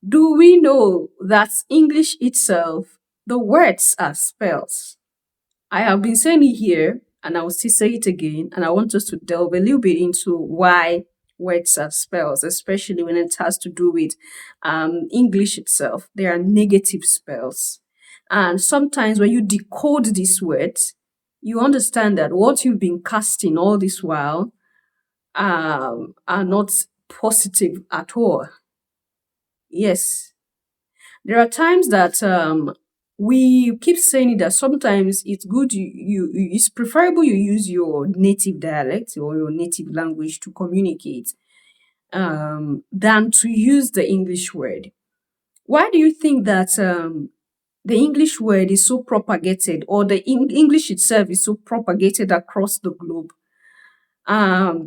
Do we know that English itself, the words are spells? I have been saying it here, and I will still say it again, and I want us to delve a little bit into why words are spells, especially when it has to do with English itself. There are negative spells. And sometimes when you decode these words, you understand that what you've been casting all this while are not positive at all. Yes, there are times that we keep saying that sometimes it's good it's preferable you use your native dialect or your native language to communicate than to use the English word. Why do you think that the English word is so propagated, or the English itself is so propagated across the globe?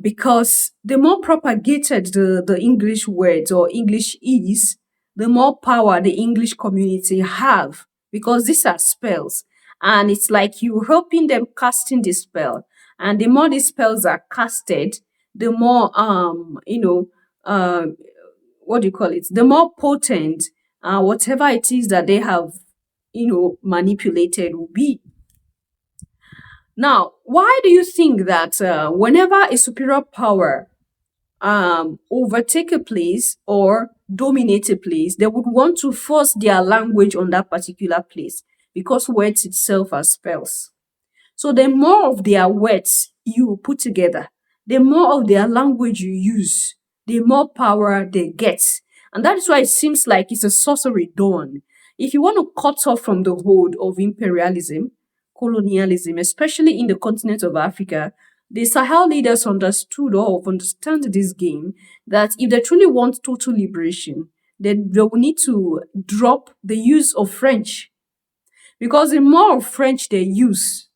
Because the more propagated the English words or English is, the more power the English community have, because these are spells. And it's like you helping them casting the spell. And the more these spells are casted, the more, what do you call it? The more potent, whatever it is that they have, manipulated will be. Now, why do you think that whenever a superior power overtake a place or dominate a place, they would want to force their language on that particular place, because words itself are spells. So the more of their words you put together, the more of their language you use, the more power they get. And that is why it seems like it's a sorcery done. If you want to cut off from the hold of imperialism, colonialism, especially in the continent of Africa, the Sahel leaders understood or understand this game, that if they truly want total liberation, then they will need to drop the use of French. Because the more of French they use,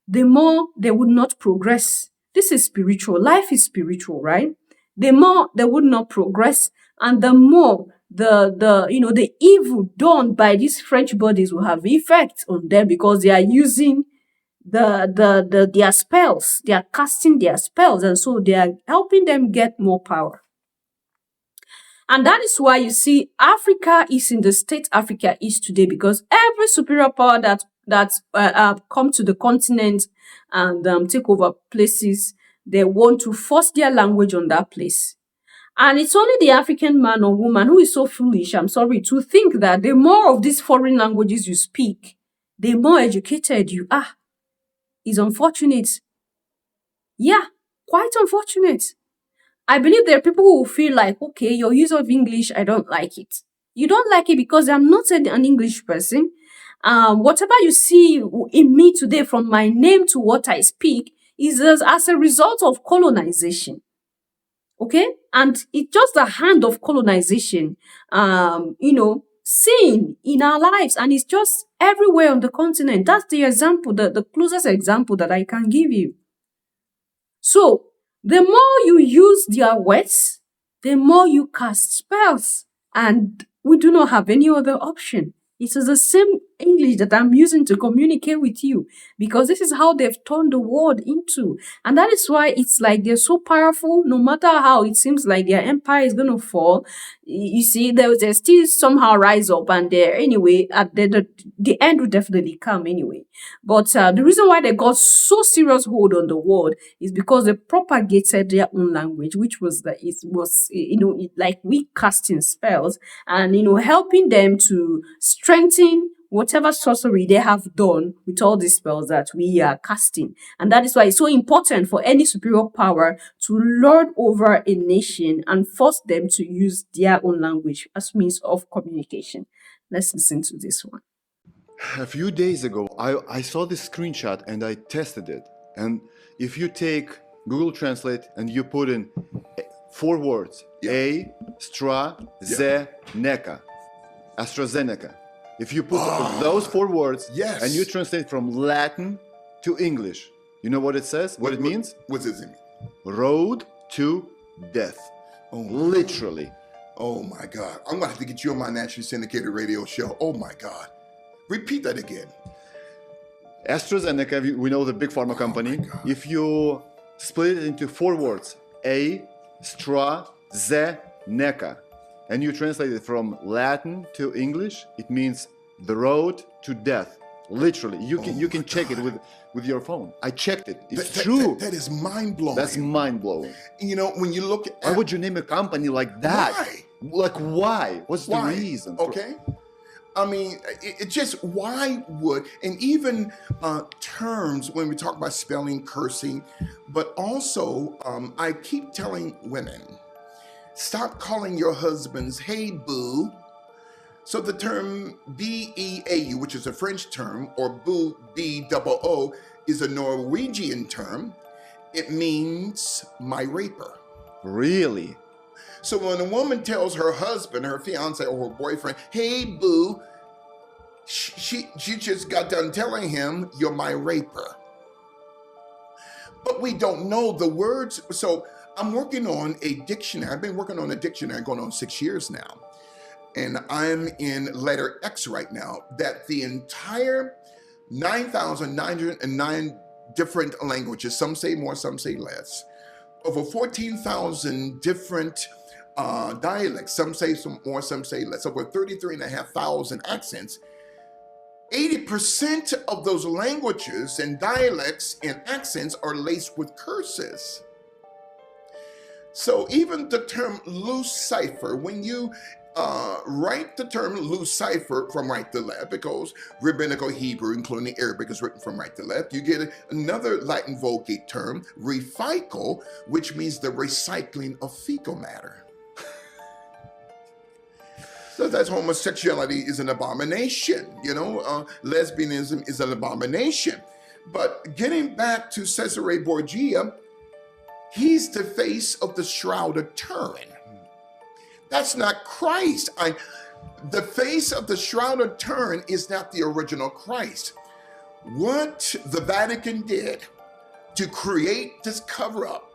the more they would not progress. This is spiritual. Life is spiritual, right? The more they would not progress, and the more the evil done by these French bodies will have effect on them, because they are using their spells. They are casting their spells, and so they are helping them get more power. And that is why you see Africa is in the state Africa is today, because every superior power that come to the continent and take over places, they want to force their language on that place. And it's only the African man or woman who is so foolish, I'm sorry, to think that the more of these foreign languages you speak, the more educated you are. It's unfortunate. Yeah, quite unfortunate. I believe there are people who feel like, okay, your use of English, I don't like it. You don't like it because I'm not an English person. Whatever you see in me today, from my name to what I speak, is as a result of colonization. Okay? And it's just the hand of colonization, seen in our lives. And it's just everywhere on the continent. That's the example, the closest example that I can give you. So, the more you use their words, the more you cast spells. And we do not have any other option. It is the same English that I'm using to communicate with you, because this is how they've turned the world into. And that is why it's like they're so powerful. No matter how it seems like their empire is going to fall, you see, they still somehow rise up, and anyway, at the end will definitely come anyway. But the reason why they got so serious hold on the world is because they propagated their own language, which was like we casting spells, and helping them to strengthen whatever sorcery they have done with all these spells that we are casting. And that is why it's so important for any superior power to lord over a nation and force them to use their own language as means of communication. Let's listen to this one. A few days ago, I saw this screenshot and I tested it. And if you take Google Translate and you put in 4 words, A, Stra, Ze, Neka, AstraZeneca. If you put those 4 words and you translate from Latin to English, you know what it says? What it means? What does it mean? Road to death. Oh, literally. Oh my God. I'm going to have to get you on my nationally syndicated radio show. Oh my God. Repeat that again. AstraZeneca, we know the big pharma company. If you split it into 4 words, A, Stra, Ze, Neka, and you translate it from Latin to English, it means the road to death. Literally, you can check it with your phone. I checked it. It's true. That is mind blowing. That's mind blowing. You know, when you look at Why would you name a company like that? Why? Like why? What's the reason? Okay. I mean, it just, why would, and even terms when we talk about spelling, cursing, but also I keep telling women, stop calling your husbands, hey boo. So the term B-E-A-U, which is a French term, or boo, B-O-O, is a Norwegian term. It means my raper. Really? So when a woman tells her husband, her fiance, or her boyfriend, hey boo, she just got done telling him, you're my raper. But we don't know the words. So I'm working on a dictionary. I've been working on a dictionary going on 6 years now. And I'm in letter X right now, that the entire 9,909 different languages, some say more, some say less, over 14,000 different dialects, some say some more, some say less, over 33,500 accents. 80% of those languages and dialects and accents are laced with curses. So even the term loose cipher, when you write the term loose cipher from right to left, because rabbinical Hebrew, including Arabic, is written from right to left, you get another Latin Vulgate term, refical, which means the recycling of fecal matter. So that's homosexuality is an abomination, you know, lesbianism is an abomination. But getting back to Cesare Borgia, he's the face of the Shroud of Turin. That's not Christ. The face of the Shroud of Turin is not the original Christ. What the Vatican did to create this cover-up,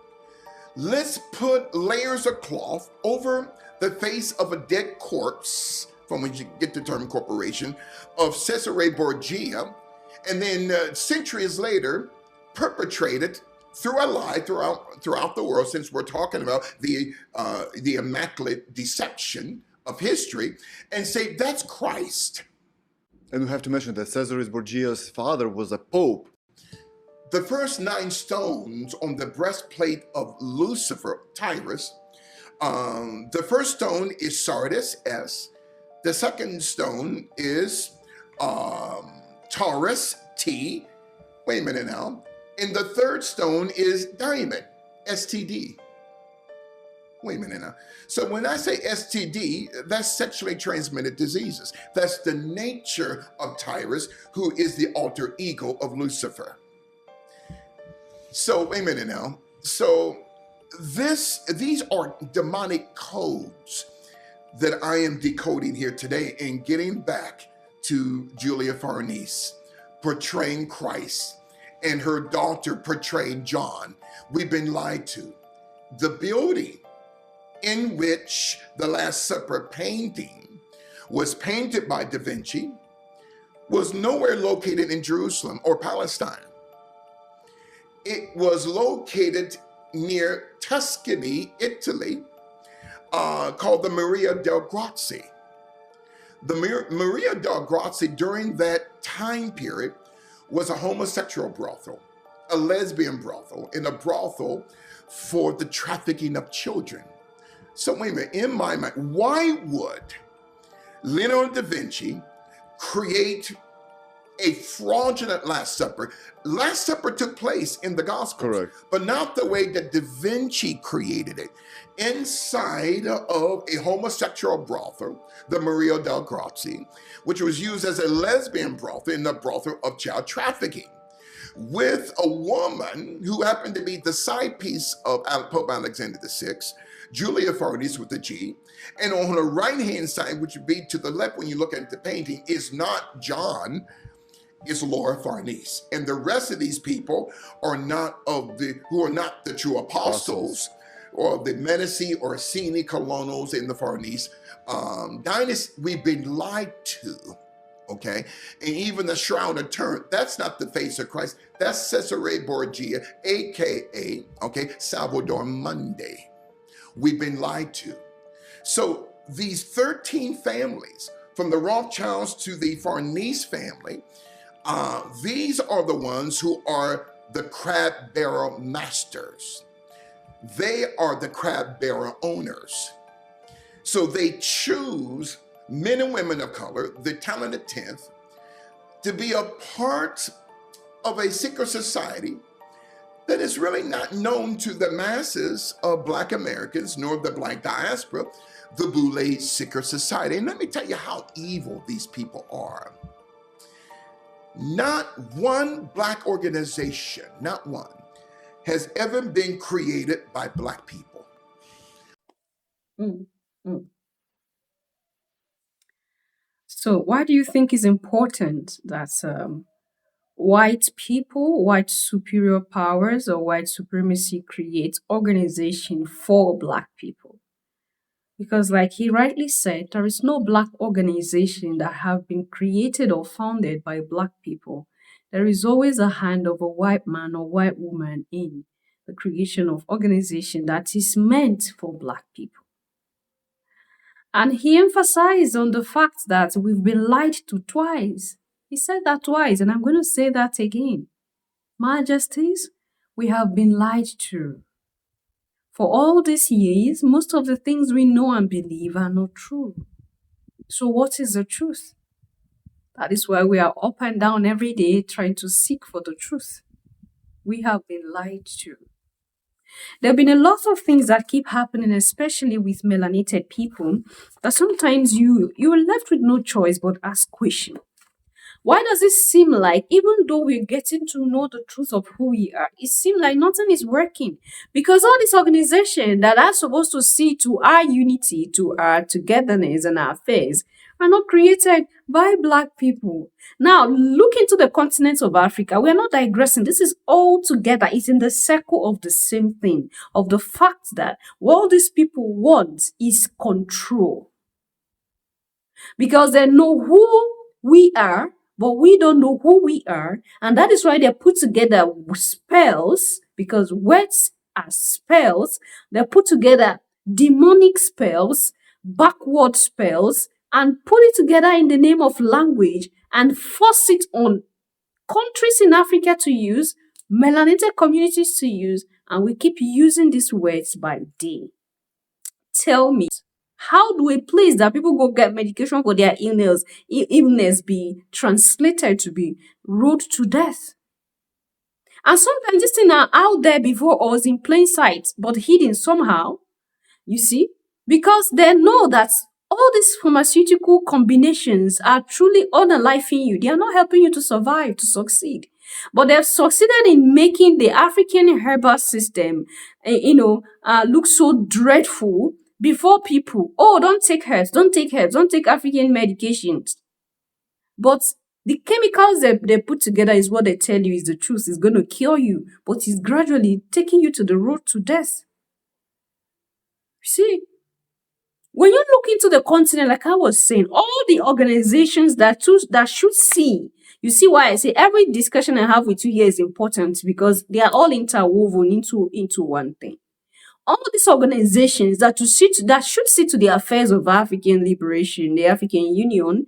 let's put layers of cloth over the face of a dead corpse, from which you get the term corporation, of Cesare Borgia, and then centuries later, perpetrated through a lie throughout the world, since we're talking about the immaculate deception of history, and say that's Christ. And we have to mention that Cesare Borgia's father was a pope. The first 9 stones on the breastplate of Lucifer, Tyrus, the first stone is Sardis, S. The second stone is Taurus, T. Wait a minute now. And the third stone is diamond, STD. Wait a minute now. So when I say STD, that's sexually transmitted diseases. That's the nature of Tyrus, who is the alter ego of Lucifer. So wait a minute now. So these are demonic codes that I am decoding here today and getting back to Julia Farnese portraying Christ and her daughter portraying John. We've been lied to. The building in which the Last Supper painting was painted by Da Vinci was nowhere located in Jerusalem or Palestine. It was located near Tuscany, Italy, called the Maria del Grazie. The Maria del Grazie during that time period was a homosexual brothel, a lesbian brothel, and a brothel for the trafficking of children. So wait a minute, in my mind, why would Leonardo da Vinci create a fraudulent Last Supper? Last Supper took place in the Gospels, Correct, but not the way that Da Vinci created it. Inside of a homosexual brothel, the Maria del Grazie, which was used as a lesbian brothel in the brothel of child trafficking, with a woman who happened to be the side piece of Pope Alexander VI, Julia Farnese with a G, and on her right-hand side, which would be to the left when you look at the painting, is not John, is Laura Farnese. And the rest of these people are not who are not the true apostles, or the Medici or Orsini colonels in the Farnese dynasty. We've been lied to, okay? And even the Shroud of Turin, that's not the face of Christ. That's Cesare Borgia, AKA, okay, Salvador Mundi. We've been lied to. So these 13 families, from the Rothschilds to the Farnese family, these are the ones who are the crab barrel masters. They are the crab barrel owners. So they choose men and women of color, the talented 10th, to be a part of a secret society that is really not known to the masses of Black Americans nor the Black diaspora, the Boule Secret Society. And let me tell you how evil these people are. Not one Black organization, not one, has ever been created by Black people. Mm, mm. So, why do you think it's important that white people, white superior powers, or white supremacy create organization for Black people? Because, like he rightly said, there is no Black organization that have been created or founded by Black people. There is always a hand of a white man or white woman in the creation of organization that is meant for Black people. And he emphasized on the fact that we've been lied to twice. He said that twice, and I'm going to say that again. Majesties, we have been lied to. For all these years, most of the things we know and believe are not true. So what is the truth? That is why we are up and down every day trying to seek for the truth. We have been lied to. There have been a lot of things that keep happening, especially with melanated people, that sometimes you are left with no choice but ask questions. Why does it seem like, even though we're getting to know the truth of who we are, it seems like nothing is working? Because all these organizations that are supposed to see to our unity, to our togetherness and our affairs, are not created by Black people. Now, look into the continent of Africa. We are not digressing. This is all together. It's in the circle of the same thing, of the fact that what these people want is control. Because they know who we are, but we don't know who we are. And that is why they put together spells, because words are spells. They put together demonic spells, backward spells, and put it together in the name of language and force it on countries in Africa to use, melanated communities to use, and we keep using these words by day. Tell me, how do a place that people go get medication for their illness be translated to be rode to death? And sometimes these things are out there before us in plain sight, but hidden somehow, you see, because they know that all these pharmaceutical combinations are truly unaliving you. They are not helping you to survive, to succeed. But they've succeeded in making the African herbal system, look so dreadful before people. Oh, don't take herbs, don't take African medications. But the chemicals they put together is what they tell you is the truth. It's going to cure you, but it's gradually taking you to the road to death. See, when you look into the continent, like I was saying, all the organizations that should see, you see why I say every discussion I have with you here is important, because they are all interwoven into one thing. All these organizations that should see to the affairs of African liberation, the African Union,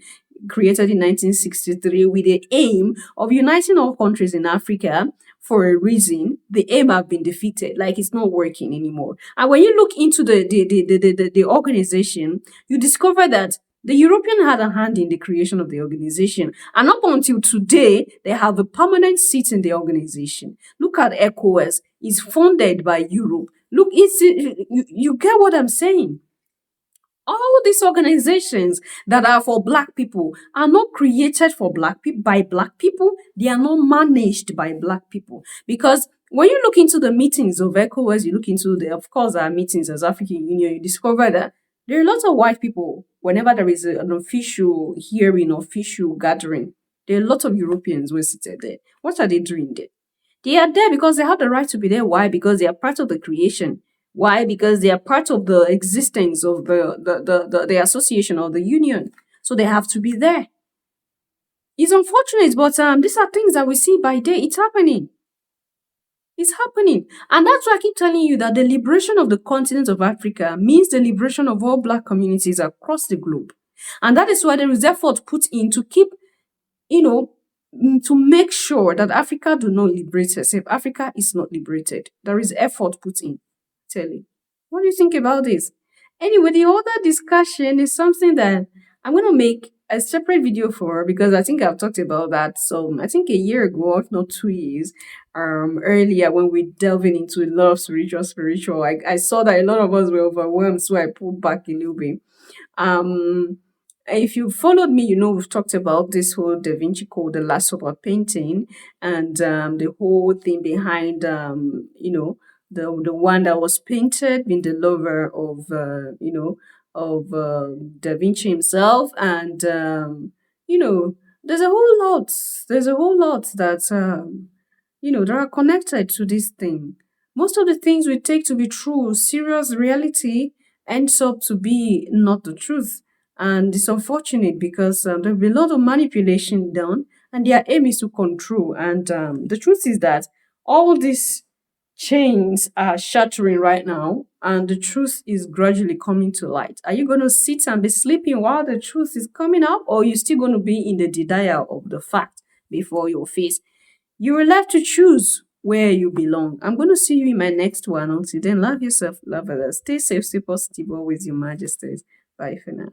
created in 1963 with the aim of uniting all countries in Africa for a reason, the aim have been defeated. Like, it's not working anymore. And when you look into the organization, you discover that the European had a hand in the creation of the organization. And up until today, they have a permanent seat in the organization. Look at ECOWAS. It's funded by Europe. Look, you get what I'm saying? All these organizations that are for Black people are not created for Black people by Black people. They are not managed by Black people. Because when you look into the meetings of ECOWAS, you look into of course, our meetings as African Union, you discover that there are lots of white people. Whenever there is an official hearing, official gathering, there are a lot of Europeans who are seated there. What are they doing there? They are there because they have the right to be there. Why? Because they are part of the creation. Why? Because they are part of the existence of the association or the union. So they have to be there. It's unfortunate, but these are things that we see by day. It's happening. It's happening. And that's why I keep telling you that the liberation of the continent of Africa means the liberation of all Black communities across the globe. And that is why there is effort put in to keep, you know, to make sure that Africa do not liberate herself. Africa is not liberated. There is effort put in. Tell you. What do you think about this? Anyway, the other discussion is something that I'm going to make a separate video for, because I think I've talked about that. So I think a year ago, if not 2 years, earlier, when we delving into a lot of spiritual, I saw that a lot of us were overwhelmed, so I pulled back a little bit. If you followed me, you know we've talked about this whole Da Vinci Code, the Last Supper painting, and the whole thing behind, the one that was painted being the lover of, Da Vinci himself, and there's a whole lot. There's a whole lot that that are connected to this thing. Most of the things we take to be true, serious reality, ends up to be not the truth. And it's unfortunate because there'll be a lot of manipulation done, and their aim is to control. And the truth is that all these chains are shattering right now, and the truth is gradually coming to light. Are you going to sit and be sleeping while the truth is coming up, or are you still going to be in the denial of the fact before your face? You are left to choose where you belong. I'm going to see you in my next one. Until then, love yourself, love others. Stay safe, stay positive, always your majesties. Bye for now.